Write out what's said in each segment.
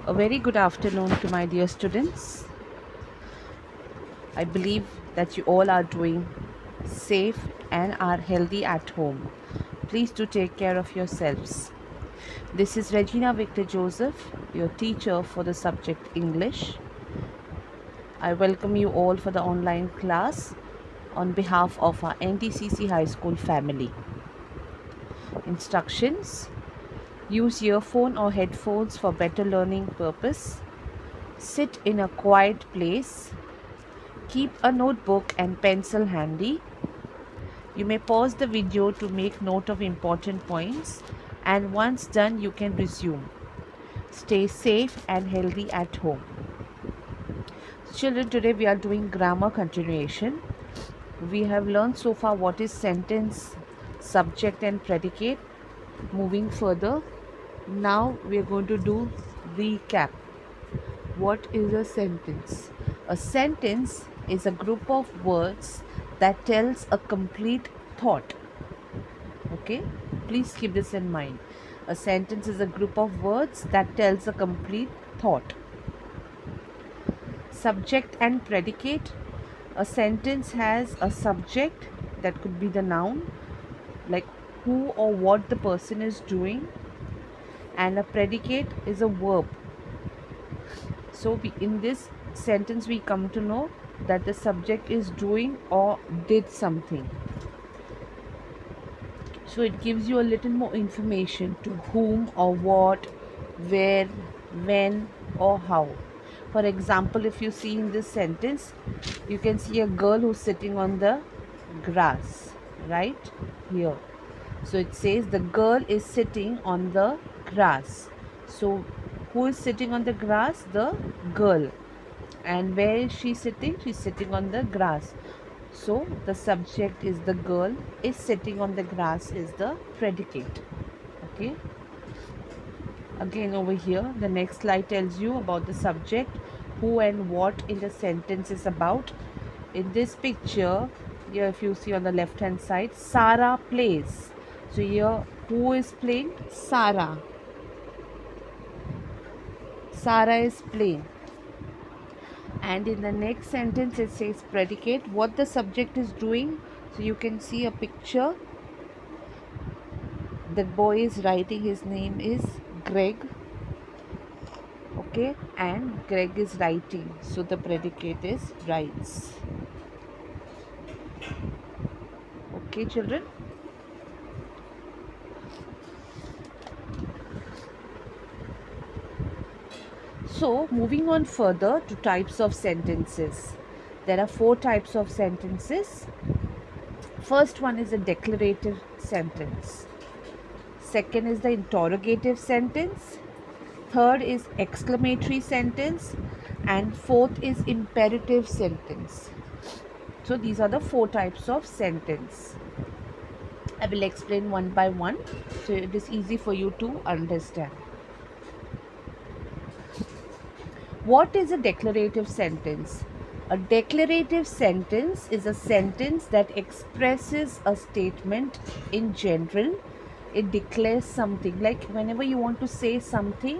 A very good afternoon to my dear students. I believe that you all are doing safe and are healthy at home. Please do take care of yourselves. This is Regina Victor Joseph, your teacher for the subject English. I welcome you all for the online class on behalf of our NTCC High School family. Instructions: use earphone or headphones for better learning purpose. Sit in a quiet place. Keep a notebook and pencil handy. You may pause the video to make note of important points, and once done you can resume. Stay safe and healthy at home. Children, today we are doing grammar continuation. We have learned so far what is sentence, subject and predicate. Moving further, now we are going to do recap. What is a sentence? A sentence is a group of words that tells a complete thought. Okay, please keep this in mind. A sentence is a group of words that tells a complete thought. Subject and predicate. A sentence has a subject, that could be the noun, like who or what the person is doing, and a predicate is a verb. So in this sentence we come to know that the subject is doing or did something. So it gives you a little more information to whom or what, where, when or how. For example, if you see in this sentence, you can see a girl who's sitting on the grass, right here. So it says the girl is sitting on the grass. So who is sitting on the grass? The girl. And where is she sitting? She's sitting on the grass. So the subject is the girl, is sitting on the grass is the predicate. Okay. Again over here, the next slide tells you about the subject, who and what in the sentence is about. In this picture, here if you see on the left hand side, Sarah plays. So here, who is playing? Sarah. Sarah is playing. And in the next sentence it says predicate, what the subject is doing. So you can see a picture. The boy is writing, his name is Greg. Okay, and Greg is writing, so the predicate is writes. Okay, children. So moving on further to types of sentences. There are 4 types of sentences. First one is a declarative sentence. Second is the interrogative sentence. Third is exclamatory sentence. And fourth is imperative sentence. So these are the 4 types of sentence. I will explain one by one so it is easy for you to understand. What is a declarative sentence? A declarative sentence is a sentence that expresses a statement in general. It declares something, like whenever you want to say something,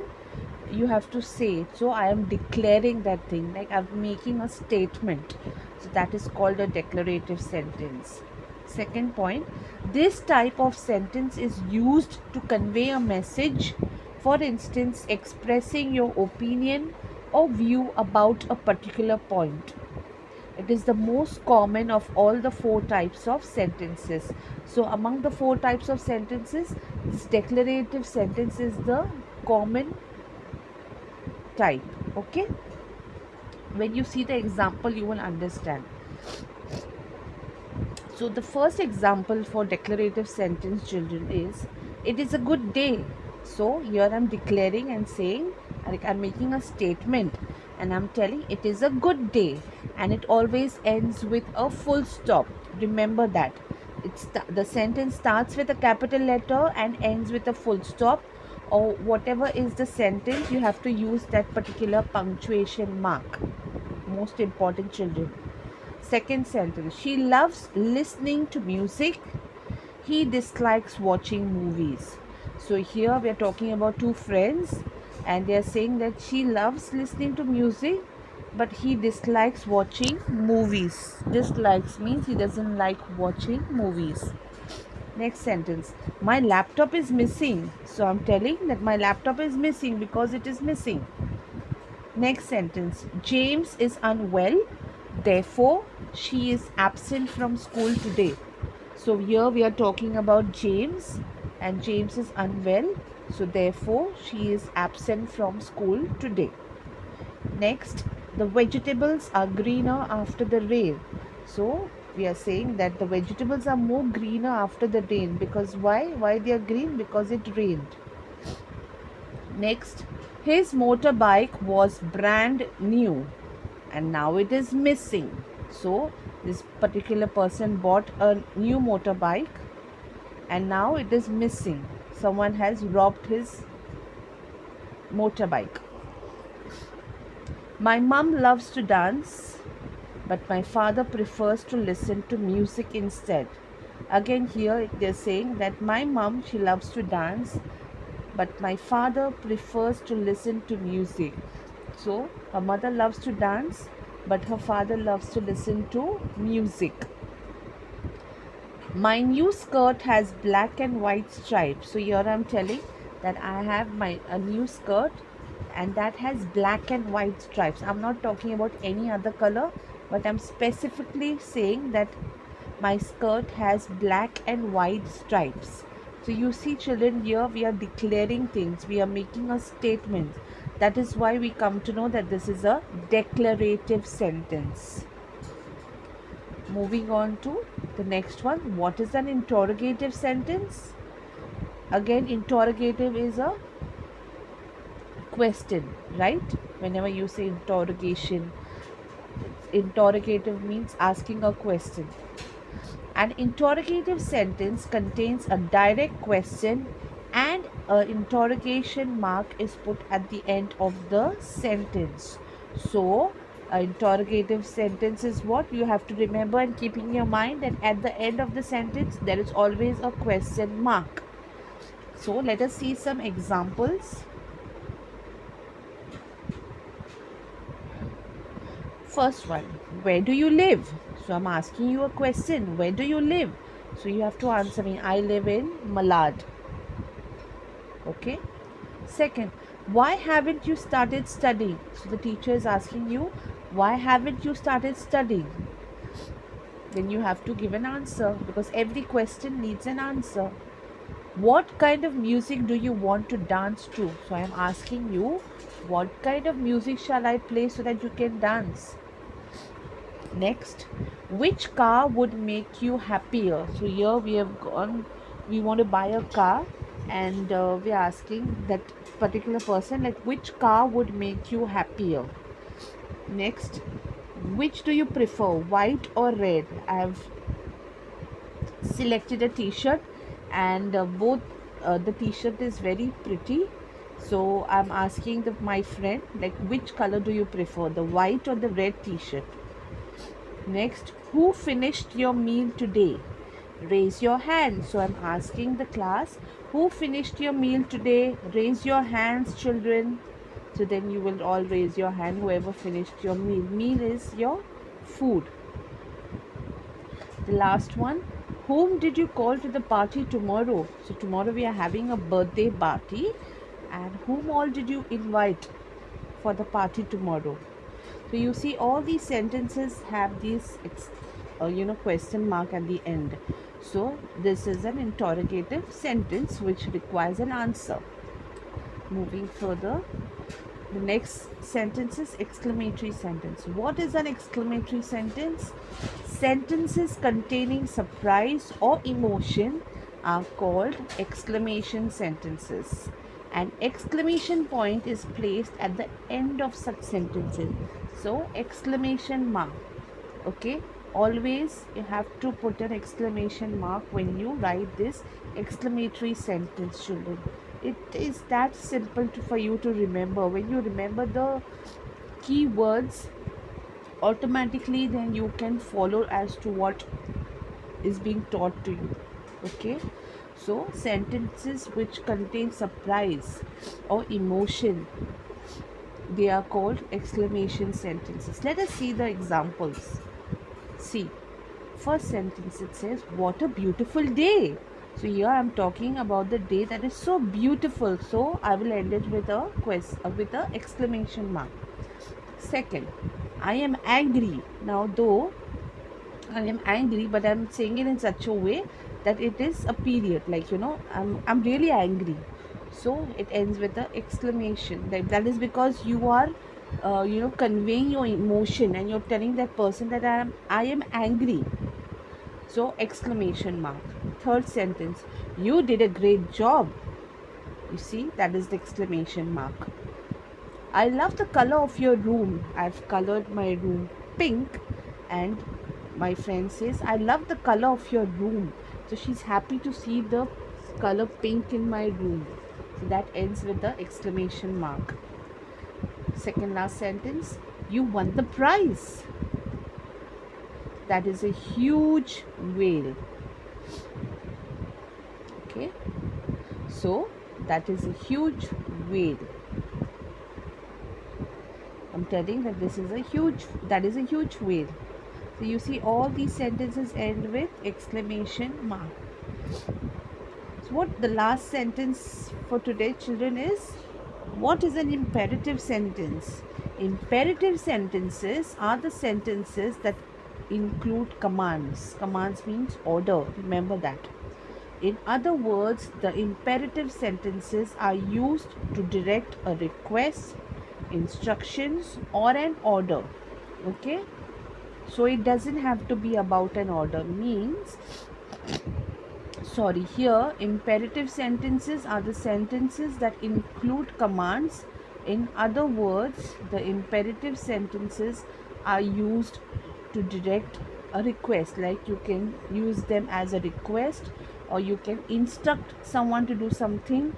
you have to say it. So I am declaring that thing, like I'm making a statement. So that is called a declarative sentence. Second point, this type of sentence is used to convey a message, for instance expressing your opinion or view about a particular point. It is the most common of all the 4 types of sentences. So among the 4 types of sentences, this declarative sentence is the common type. Okay, when you see the example you will understand. So the first example for declarative sentence, children, is it is a good day. So here I'm declaring and saying, like I'm making a statement and I'm telling it is a good day, and it always ends with a full stop. Remember that. The sentence starts with a capital letter and ends with a full stop, or whatever is the sentence, you have to use that particular punctuation mark. Most important, children. Second sentence, she loves listening to music. He dislikes watching movies. So here we are talking about 2 friends. and they are saying that she loves listening to music, but he dislikes watching movies. Dislikes means he doesn't like watching movies. Next sentence. My laptop is missing. So I'm telling that my laptop is missing because it is missing. Next sentence. James is unwell. Therefore, she is absent from school today. So here we are talking about James, and James is unwell. So therefore, she is absent from school today. Next, the vegetables are greener after the rain. So we are saying that the vegetables are more greener after the rain, because why? Why they are green? Because it rained. Next, his motorbike was brand new and now it is missing. So this particular person bought a new motorbike and now it is missing. Someone has robbed his motorbike. My mum loves to dance, but my father prefers to listen to music instead. Again, here they're saying that my mum, she loves to dance, but my father prefers to listen to music. So, her mother loves to dance, but her father loves to listen to music. My new skirt has black and white stripes. So here I'm telling that I have my a new skirt and that has black and white stripes. I'm not talking about any other color, but I'm specifically saying that my skirt has black and white stripes. So you see children, here we are declaring things, we are making a statement. That is why we come to know that this is a declarative sentence. Moving on to the next one. What is an interrogative sentence? Again, interrogative is a question, right? Whenever you say interrogation, interrogative means asking a question. An interrogative sentence contains a direct question and an interrogation mark is put at the end of the sentence. So, an interrogative sentence is what you have to remember and keep in your mind that at the end of the sentence there is always a question mark. So, let us see some examples. First one, where do you live? So I'm asking you a question. Where do you live? So you have to answer me. I live in Malad. Okay. Second, why haven't you started studying? So the teacher is asking you, why haven't you started studying? Then you have to give an answer because every question needs an answer. What kind of music do you want to dance to? So I am asking you, what kind of music shall I play so that you can dance? Next, which car would make you happier? So here we have gone, we want to buy a car and we are asking that particular person like which car would make you happier. Next, which do you prefer, white or red? I have selected a t-shirt and both the t-shirt is very pretty. So I'm asking my friend like which color do you prefer, the white or the red t-shirt? Next, who finished your meal today? Raise your hand. So I'm asking the class, who finished your meal today? Raise your hands, children. So then you will all raise your hand, whoever finished your meal. Meal is your food. The last one, whom did you call to the party tomorrow? So tomorrow we are having a birthday party. And whom all did you invite for the party tomorrow? So you see all these sentences have these question mark at the end. So this is an interrogative sentence which requires an answer. Moving further, the next sentence is exclamatory sentence. What is an exclamatory sentence? Sentences containing surprise or emotion are called exclamation sentences. An exclamation point is placed at the end of such sentences. So, exclamation mark. Okay, always you have to put an exclamation mark when you write this exclamatory sentence, children. It is that simple for you to remember. When you remember the keywords automatically, then you can follow as to what is being taught to you. Okay, So sentences which contain surprise or emotion, they are called exclamation sentences. Let us see the examples. See, first sentence it says, "What a beautiful day." So here I'm talking about the day that is so beautiful. So I will end it with with a exclamation mark. Second, "I am angry." Now, though I am angry, but I'm saying it in such a way that it is a period. Like, I'm really angry. So it ends with the exclamation. That is because you are, conveying your emotion, and you're telling that person that I am angry. So exclamation mark. Third sentence, "You did a great job." You see, that is the exclamation mark. "I love the color of your room." I've colored my room pink, and my friend says, "I love the color of your room." So she's happy to see the color pink in my room. So that ends with the exclamation mark. Second last sentence, "You won the prize." That is a huge whale. Okay, so that is a huge whale. I'm telling that that is a huge whale. So you see all these sentences end with exclamation mark. So what the last sentence for today, children, is, what is an imperative sentence? Imperative sentences are the sentences that include commands. Commands means order. Remember that. In other words, the imperative sentences are used to direct a request, instructions, or an order. Okay? So it doesn't have to be about an order. Means, here imperative sentences are the sentences that include commands. In other words, the imperative sentences are used to direct a request, like you can use them as a request, or you can instruct someone to do something,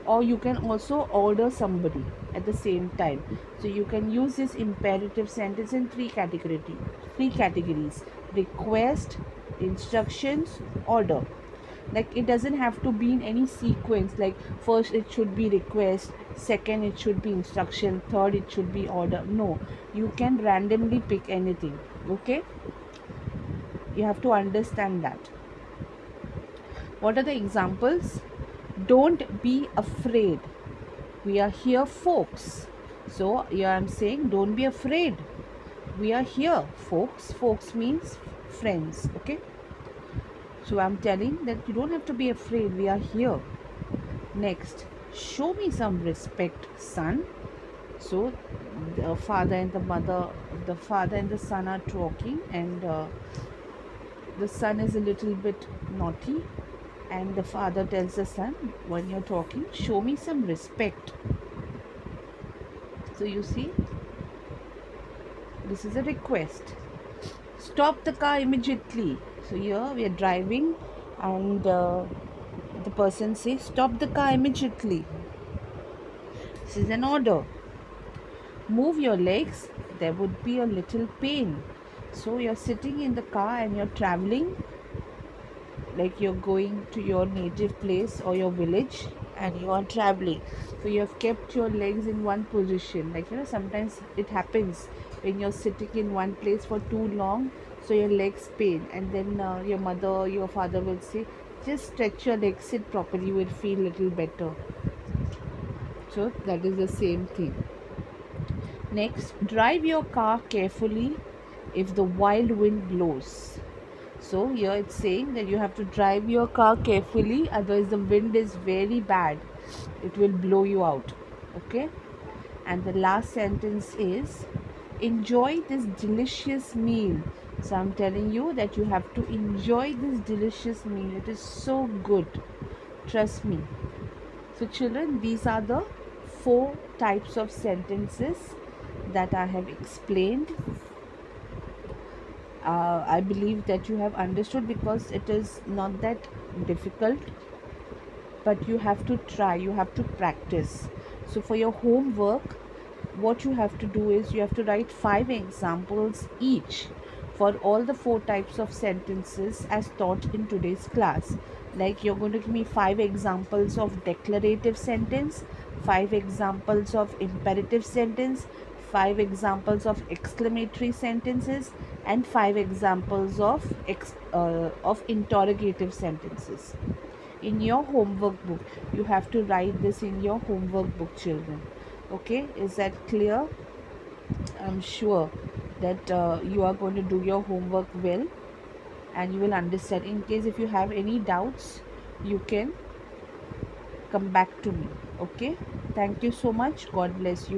or you can also order somebody at the same time. So you can use this imperative sentence in three categories: request, instructions, order. Like, it doesn't have to be in any sequence, like first it should be request, second it should be instruction, third it should be order. No, you can randomly pick anything. Okay, you have to understand that. What are the examples? Don't be afraid, we are here, folks. So here I'm saying, don't be afraid, we are here, folks. Folks means friends. Okay, so I'm telling that you don't have to be afraid, we are here. Next, show me some respect, son. So the father and the son are talking, and the son is a little bit naughty, and the father tells the son, when you're talking, show me some respect. So you see, this is a request. Stop the car immediately. So here we are driving, and the person says, stop the car immediately. This is an order. Move your legs, there would be a little pain. So you're sitting in the car and you're traveling, like you're going to your native place or your village, and you are traveling. So you have kept your legs in one position. Like, sometimes it happens when you're sitting in one place for too long, so your legs pain, and then your mother or your father will say, just stretch your legs, sit properly, you will feel little better. So that is the same thing. Next, drive your car carefully if the wild wind blows. So here it's saying that you have to drive your car carefully, otherwise the wind is very bad. It will blow you out. Okay? And the last sentence is, enjoy this delicious meal. So I'm telling you that you have to enjoy this delicious meal. It is so good. Trust me. So children, these are the 4 types of sentences that I have explained. I believe that you have understood, because it is not that difficult, but you have to try, you have to practice. So for your homework, what you have to do is you have to write 5 examples each for all the 4 types of sentences as taught in today's class. Like you're going to give me 5 examples of declarative sentence, 5 examples of imperative sentence, 5 examples of exclamatory sentences, and 5 examples of interrogative sentences. In your homework book, you have to write this in your homework book, children. Okay, is that clear? I'm sure that you are going to do your homework well, and you will understand. In case if you have any doubts, you can come back to me. Okay, thank you so much. God bless you.